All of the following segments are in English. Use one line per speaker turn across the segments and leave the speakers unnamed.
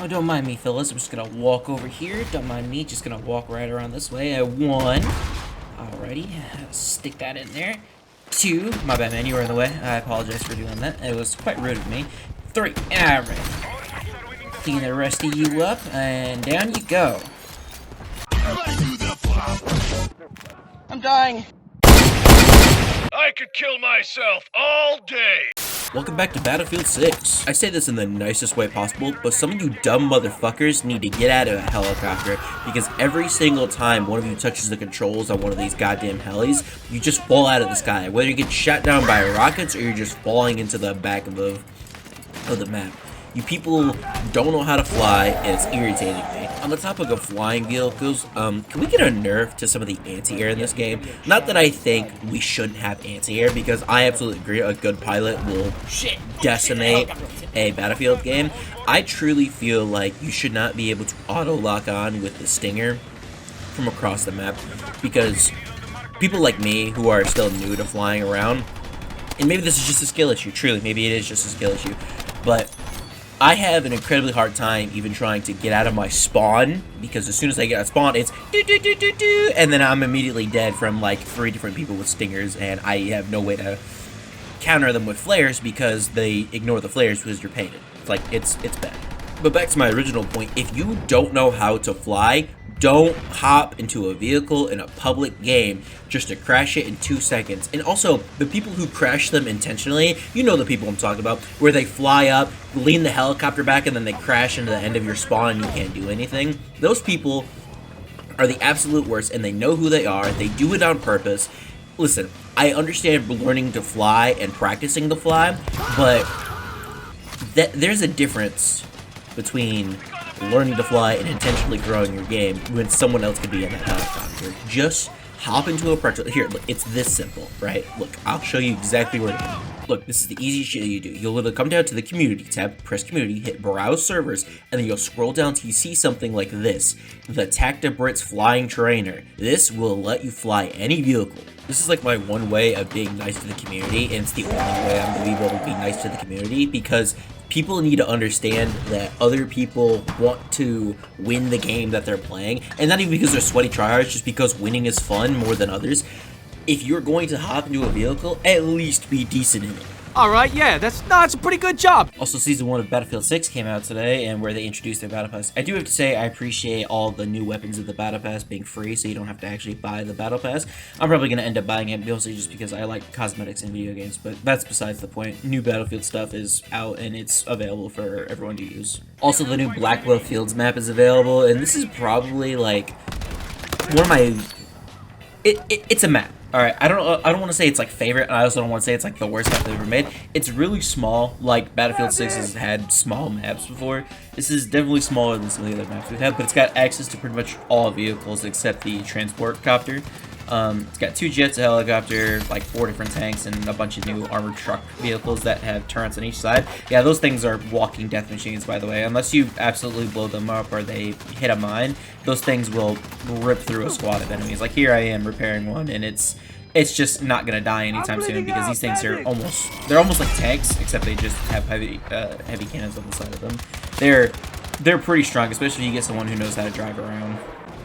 Oh, don't mind me, fellas. I'm just gonna walk over here. Don't mind me. Just gonna walk right around this way. At 1. Alrighty. Stick that in there. 2. My bad, man. You were in the way. I apologize for doing that. It was quite rude of me. 3. Alright. Clean the rest of you up, and down you go.
I'm dying.
I could kill myself all day.
Welcome back to Battlefield 6. I say this in the nicest way possible, but some of you dumb motherfuckers need to get out of a helicopter, because every single time one of you touches the controls on one of these goddamn helis, you just fall out of the sky. Whether you get shot down by rockets or you're just falling into the back of the map. You people don't know how to fly, and it's irritating me. On the topic of flying vehicles, can we get a nerf to some of the anti-air in this game? Not that I think we shouldn't have anti-air, because I absolutely agree a good pilot will decimate a Battlefield game. I truly feel like you should not be able to auto-lock on with the Stinger from across the map, because people like me who are still new to flying around, and maybe this is just a skill issue, truly, maybe it is just a skill issue, but I have an incredibly hard time even trying to get out of my spawn, because as soon as I get out of spawn, it's do, and then I'm immediately dead from like 3 different people with stingers, and I have no way to counter them with flares because they ignore the flares because you're painted. It's like, it's bad. But back to my original point, if you don't know how to fly, don't hop into a vehicle in a public game just to crash it in 2 seconds. And also, the people who crash them intentionally, you know the people I'm talking about, where they fly up, lean the helicopter back, and then they crash into the end of your spawn and you can't do anything. Those people are the absolute worst, and they know who they are. They do it on purpose. Listen, I understand learning to fly and practicing to fly, but there's a difference between learning to fly and intentionally growing your game when someone else could be in that helicopter. Just hop into a practical. Here, look, it's this simple, right? Look, I'll show you exactly where to go. Look, this is the easiest shit you do. You'll literally come down to the community tab, press community, hit browse servers, and then you'll scroll down till you see something like this, the Tacta Brits flying trainer. This will let you fly any vehicle. This is like my one way of being nice to the community, and it's the only way I'm going to be able to be nice to the community, because people need to understand that other people want to win the game that they're playing, and not even because they're sweaty tryhards, just because winning is fun more than others. If you're going to hop into a vehicle, at least be decent in it.
Alright, yeah, that's a pretty good job.
Also, Season 1 of Battlefield 6 came out today, and where they introduced their Battle Pass. I do have to say, I appreciate all the new weapons of the Battle Pass being free, so you don't have to actually buy the Battle Pass. I'm probably going to end up buying it, mostly just because I like cosmetics in video games, but that's besides the point. New Battlefield stuff is out, and it's available for everyone to use. Also, the new Blackwell Fields map is available, and this is probably, like, one of my... It's a map. Alright, I don't want to say it's like favorite, and I also don't want to say it's like the worst map they've ever made. It's really small, like Battlefield 6 has had small maps before. This is definitely smaller than some of the other maps we've had, but it's got access to pretty much all vehicles except the transport copter. It's got 2 jets, a helicopter, like 4 different tanks, and a bunch of new armored truck vehicles that have turrets on each side. Yeah, those things are walking death machines, by the way. Unless you absolutely blow them up or they hit a mine, those things will rip through a squad of enemies. Like here I am repairing one, and it's just not gonna die anytime soon, because these things are almost like tanks, except they just have heavy cannons on the side of them. They're pretty strong, especially if you get someone who knows how to drive around.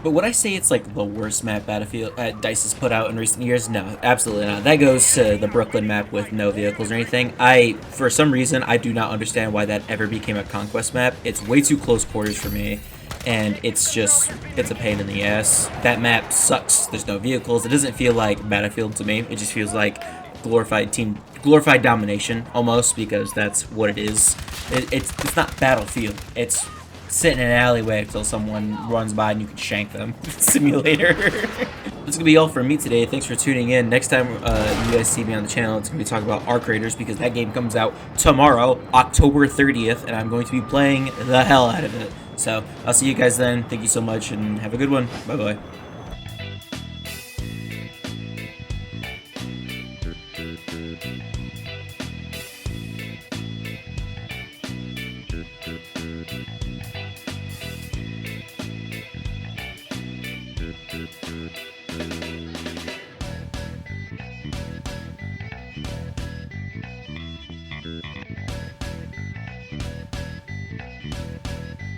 But would I say it's like the worst map Battlefield DICE has put out in recent years? No, absolutely not. That goes to the Brooklyn map with no vehicles or anything. For some reason, I do not understand why that ever became a conquest map. It's way too close quarters for me, and it's a pain in the ass. That map sucks. There's no vehicles. It doesn't feel like Battlefield to me. It just feels like glorified domination almost, because that's what it is. It's not Battlefield. It's sit in an alleyway until someone runs by and you can shank them. Simulator. That's gonna be all from me today. Thanks for tuning in. Next time you guys see me on the channel, it's gonna be talking about Arc Raiders, because that game comes out tomorrow, October 30th, and I'm going to be playing the hell out of it. So I'll see you guys then. Thank you so much, and have a good one. Bye bye.